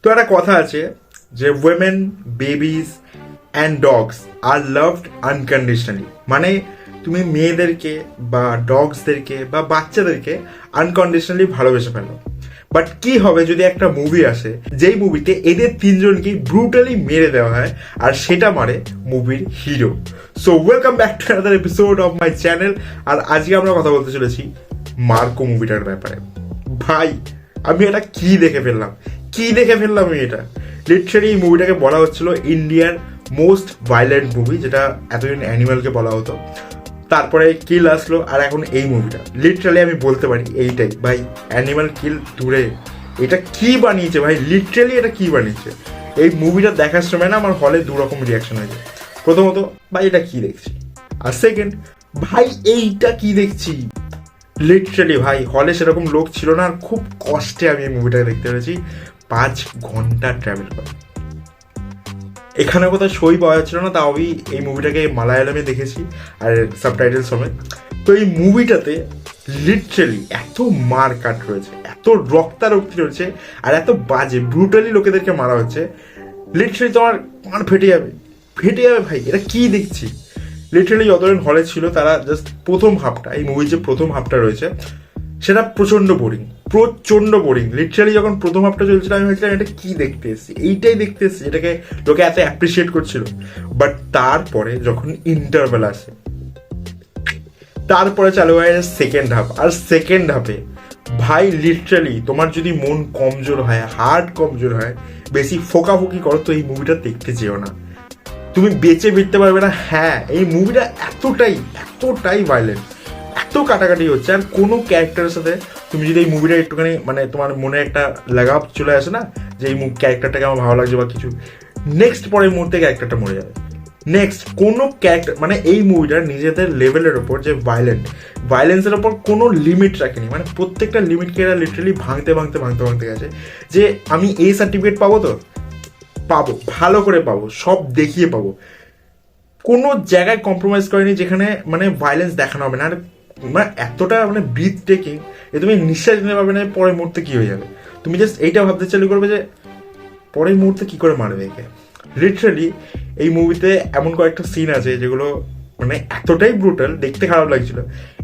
তো একটা কথা আছে যে women, babies and dogs are loved unconditionally, মানে তুমি মেয়েদেরকে বা ডগসদেরকে বা বাচ্চাদেরকে আনকন্ডিশনালি ভালোবেসে ফেলো। বাট কি হবে যদি একটা মুভি আসে যেই মুভিতে এদের তিনজনকে ব্রুটালি মেরে দেওয়া হয় আর সেটা মারে মুভির hero. So welcome back to another episode of my channel. আর আজকে আমরা কথা বলতে চলেছি মার্কো মুভিটার ব্যাপারে। ভাই আমি এটা কি দেখে ফেললাম আমি এটা লিটারালি এই মুভিটাকে বলা হচ্ছিল ইন্ডিয়ার মোস্ট ভাইলেন্ট মুভি, যেটা এতদিন অ্যানিমালকে বলা হতো, তারপরে কিল আসলো, আর এখন এই মুভিটা লিটারালি আমি বলতে পারি এইটাই ভাই, অ্যানিমাল কিল দূরে এটা কি বানিয়েছে ভাই, লিটারালি এটা কি বানিয়েছে। এই মুভিটা দেখার সময় না আমার হলে দু রকম রিয়াকশন হয়েছে। প্রথমত ভাই এটা কি দেখছি, আর সেকেন্ড ভাই এইটা কি দেখছি। লিটারালি ভাই হলে সেরকম লোক ছিল না, আর খুব কষ্টে আমি এই মুভিটাকে দেখতে পেরেছি। 5 ঘন্টা ট্রাভেল করে এখানে কোথাও সই পাওয়া যাচ্ছিল না, তাও আমি এই মুভিটাকে মালায়ালামে দেখেছি আর সাবটাইটেল সমেত। তো এই মুভিটাতে লিটারালি এত মার কাট রয়েছে, এত রক্তারক্তি রয়েছে, আর এত বাজে ব্রুটালি লোকেদেরকে মারা হচ্ছে, লিটারালি তোমার মার ফেটে যাবে ভাই। এটা কি দেখছি। লিটারালি যতজন হলে ছিল তারা জাস্ট প্রথম হাফটা, এই মুভির যে প্রথম হাফটা রয়েছে সেটা প্রচন্ড বোরিং। লিটারালি যখন প্রথম হাফটা চলছিল আমি ভাবছিলাম এটা কি দেখতে এসেছি, এইটাই দেখতে এসেছি, এটাকে লোকে এত অ্যাপ্রিসিয়েট করছিল। বাট তারপরে যখন ইন্টারভেল আসে, তারপরে চালু হয় সেকেন্ড হাফ, আর সেকেন্ড হাফে ভাই লিটারালি তোমার যদি মন কমজোর হয়, হার্ট কমজোর হয়, বেশি ফোকাফুকি করো তো এই মুভিটা দেখতে যেও না, তুমি বেঁচে ফিরতে পারবে না। হ্যাঁ, এই মুভিটা এতটাই ভায়োলেন্ট, এত কাটাকাটি হচ্ছে, আর কোনো ক্যারেক্টারের সাথে তুমি যদি এই মুভিটা একটুখানি মানে তোমার মনে একটা লাগাব চলে আসে না যে এই ক্যারেক্টারটাকে আমার ভালো লাগছে বা কিছু, নেক্সট পরের মুহূর্তে ক্যারেক্টারটা মরে যাবে। নেক্সট কোনো ক্যারেক্টার মানে এই মুভিটার নিজেদের লেভেলের ওপর যে ভায়োলেন্সের ওপর কোনো লিমিট রাখেনি, মানে প্রত্যেকটা লিমিটকে এরা লিটারালি ভাঙতে গেছে। যে আমি এই সার্টিফিকেট পাবো, ভালো করে পাবো, সব দেখিয়ে পাবো, কোনো জায়গায় কম্প্রোমাইজ করেনি যেখানে মানে ভায়োলেন্স দেখানো হবে না। আর মানে এতটা মানে ব্রিথ টেকিং, তুমি নিঃশ্বাস নিতে পারবে না পরের মুহূর্তে কি হয়ে যাবে, তুমি জাস্ট এইটা ভাবতে চালু করবে যে পরের মুহূর্তে কি করে মারবে একে। লিটারালি এই মুভিতে এমন কয়েকটা সিন আছে যেগুলো মানে এতটাই ব্রুটাল, দেখতে খারাপ লাগছিল,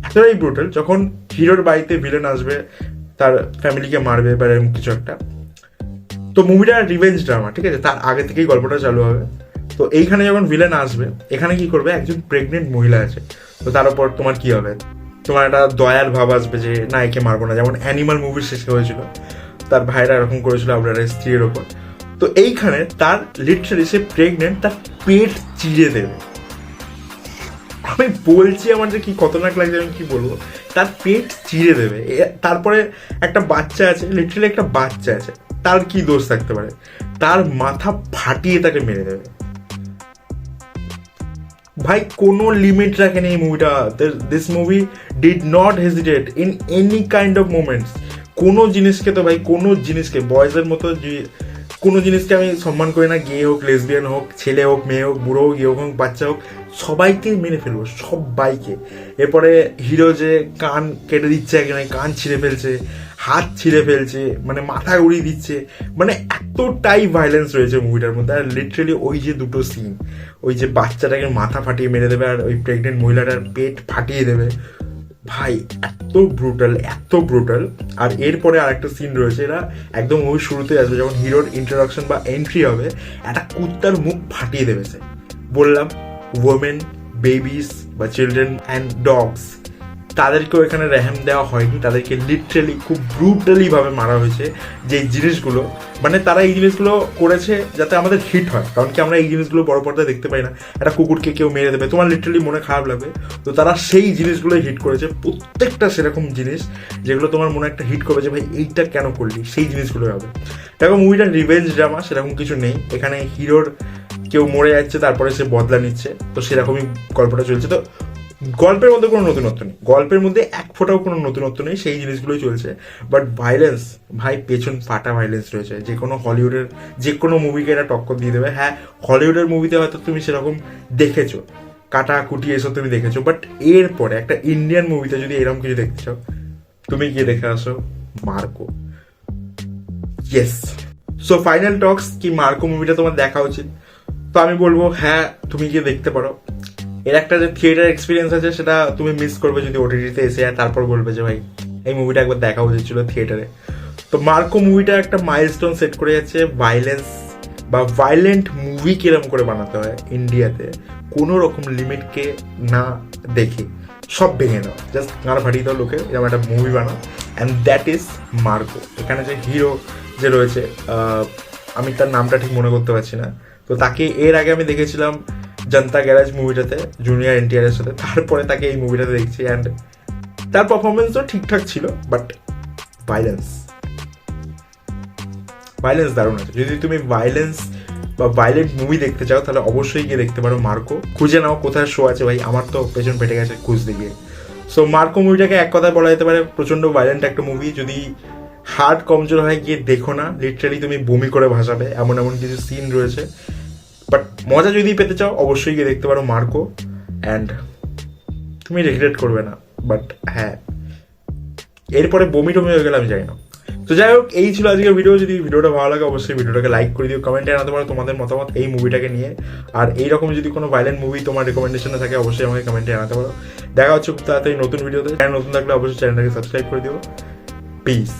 এতটাই ব্রুটাল। যখন হিরোর বাড়িতে ভিলেন আসবে, তার ফ্যামিলিকে মারবে বা এরকম কিছু একটা, তো মুভিটা রিভেঞ্জ ড্রামা, ঠিক আছে, তার আগে থেকেই গল্পটা চালু হবে। তো এইখানে যখন ভিলেন আসবে, এখানে কি করবে, একজন প্রেগনেন্ট মহিলা আছে, তো তার উপর তোমার কি হবে, তোমার একটা দয়ার ভাব আসবে যে না একে মারবো না, যেমন অ্যানিমাল মুভির শেষে হয়েছিল, তার ভাইরা এরকম করেছিল আপনার স্ত্রীর ওপর। তো এইখানে তার লিটারালি সে প্রেগনেন্ট, তার পেট চিড়ে দেবে। আমি বলছি আমার যে কি খতরনাক লাগছে, আমি কি বলবো, তার পেট চিড়ে দেবে। তারপরে একটা বাচ্চা আছে, লিটারালি একটা বাচ্চা আছে, তার কি দোষ থাকতে পারে, তার মাথা ফাটিয়ে তাকে মেরে দেবে। ভাই কোনো লিমিট রাখেনি এই মুভিটা। This movie did not hesitate in any kind of moments. কোনো জিনিসকে তো ভাই, কোনো জিনিসকে বয়েজের মতো কোনো জিনিসকে আমি সম্মান করি না, গে হোক, লেসবিয়ান হোক, ছেলে হোক, মেয়ে হোক, বুড়ো হোক, ইয়ে হোক, বাচ্চা হোক, সবাইকে মেরে ফেলবো, সবাইকে। এরপরে হিরো যে কান কেটে দিচ্ছে, এখানে কান ছিঁড়ে ফেলছে, হাত ছিঁড়ে ফেলছে, মানে মাথা উড়িয়ে দিচ্ছে, মানে এতটাই ভায়োলেন্স রয়েছে মুভিটার মধ্যে। আর লিটারালি ওই যে দুটো সিন, ওই যে বাচ্চাটাকে মাথা ফাটিয়ে মেরে দেবে আর ওই প্রেগনেন্ট মহিলাটার পেট ফাটিয়ে দেবে, ভাই এত ব্রুটাল। আর এরপরে আরেকটা সিন রয়েছে, এরা একদম ওই শুরুতে আসবে যখন হিরোর ইন্ট্রোডাকশন বা এন্ট্রি হবে, একটা কুত্তার মুখ ফাটিয়ে দেবে সে। বললাম ওমেন, বেবিস বা চিলড্রেন অ্যান্ড ডগস, তাদেরকেও এখানে রেহেম দেওয়া হয়নি, তাদেরকে লিটারালি খুব ব্রুটালি ভাবে মারা হয়েছে। যে জিনিসগুলো মানে তারা এই জিনিসগুলো করেছে যাতে আমাদের হিট হয়, কারণ কি আমরা এই জিনিসগুলো বড় পর্দায় দেখতে পাই না। একটা কুকুরকে কেউ মেরে দেবে, তোমার লিটারালি মনে খারাপ লাগবে। তো তারা সেই জিনিসগুলো হিট করেছে, প্রত্যেকটা সেরকম জিনিস যেগুলো তোমার মনে একটা হিট করবে যে ভাই এইটা কেন করলি, সেই জিনিসগুলো হবে। দেখো মুভিটা রিভেঞ্জ ড্রামা সেরকম কিছু নেই এখানে, হিরোর কেউ মরে যাচ্ছে তারপরে সে বদলা নিচ্ছে, তো সেরকমই গল্পটা চলছে। তো গল্পের মধ্যে কোনো নতুনত্ব নেই, গল্পের মধ্যে এক ফোঁটাও কোনো নতুনত্ব নেই, সেই জিনিসগুলোই চলছে। বাট ভায়োলেন্স ভাই পেছন ফাটা ভায়োলেন্স রয়েছে, যে কোনো হলিউডের যে কোনো মুভিকে এটা টক্কর দিয়ে দেবে। হ্যাঁ, হলিউডের মুভিতে হয়তো তুমি সেরকম দেখেছো, কাটাকুটি এসব তুমি দেখেছো, বাট এরপরে একটা ইন্ডিয়ান মুভিতে যদি এরকম কিছু দেখতে চাও, তুমি গিয়ে দেখে আসো মার্কো। ইয়েস। সো ফাইনাল টক্স কি মার্কো মুভিটা তোমার দেখা উচিত? তো আমি বলবো হ্যাঁ, তুমি গিয়ে দেখতে পারো। এর একটা যে থিয়েটার এক্সপিরিয়েন্স আছে সেটা তুমি মিস করবে যদি ওটিটিতে এসে, আর তারপর বলবে যে ভাই এই মুভিটা একবার দেখা উচিত ছিল থিয়েটারে। তো মার্কো মুভিটা একটা মাইলস্টোন সেট করে যাচ্ছে ভাইলেন্স বা ভাইলেন্ট মুভি কিরম করে বানাতে হয় ইন্ডিয়াতে, কোনো রকম লিমিটকে না দেখে সব ভেঙে দাও, জাস্ট গান ফাটিয়ে দাও লোকে, এরকম একটা মুভি বানাও, অ্যান্ড দ্যাট ইজ মার্কো। এখানে যে হিরো যে রয়েছে, আমি তার নামটা ঠিক মনে করতে পারছি না, তো তাকে এর আগে আমি দেখেছিলাম জনতা গ্যারাজ মুভিটাতে জুনিয়র এনটিআরের সাথে, তারপরে তাকে এই মুভিটাতে দেখছি, অ্যান্ড তার পারফরমেন্সও ঠিকঠাক ছিল, বাট ভাইলেন্স দারুণ আছে। যদি তুমি ভাইলেন্স বা ভাইলেন্ট মুভি দেখতে চাও তাহলে অবশ্যই গিয়ে দেখতে পারো মার্কো। খুঁজে নাও কোথায় শো আছে ভাই, আমার তো পেছন ফেটে গেছে খুঁজতে গিয়ে। সো মার্কো মুভিটাকে এক কথায় বলা যেতে পারে প্রচন্ড ভাইলেন্ট একটা মুভি। যদি হার্ট কমজোর হয় গিয়ে দেখো না, লিটারালি তুমি বমি করে ভাসাবে, এমন এমন কিছু সিন রয়েছে। বাট মজা যদি পেতে চাও অবশ্যই গিয়ে দেখতে পারো মার্কো, অ্যান্ড তুমি রিগ্রেট করবে না। বাট হ্যাঁ, এরপরে বমি টমি হয়ে গেলে আমি জানি না। তো যাই হোক, এই ছিল আজকের ভিডিও। যদি ভিডিওটা ভালো লাগে অবশ্যই ভিডিওটাকে লাইক করে দিও, কমেন্টে জানাতে পারো তোমাদের মতামত এই মুভিটাকে নিয়ে। আর এইরকম যদি কোনো ভাইলেন্ট মুভি তোমার রেকমেন্ডেশনে থাকে অবশ্যই আমাকে কমেন্টে জানাতে পারো। দেখা হচ্ছে খুব তাড়াতাড়ি নতুন ভিডিওতে। চ্যানেল নতুন থাকলে অবশ্যই চ্যানেলটাকে সাবস্ক্রাইব করে দিও। পিস।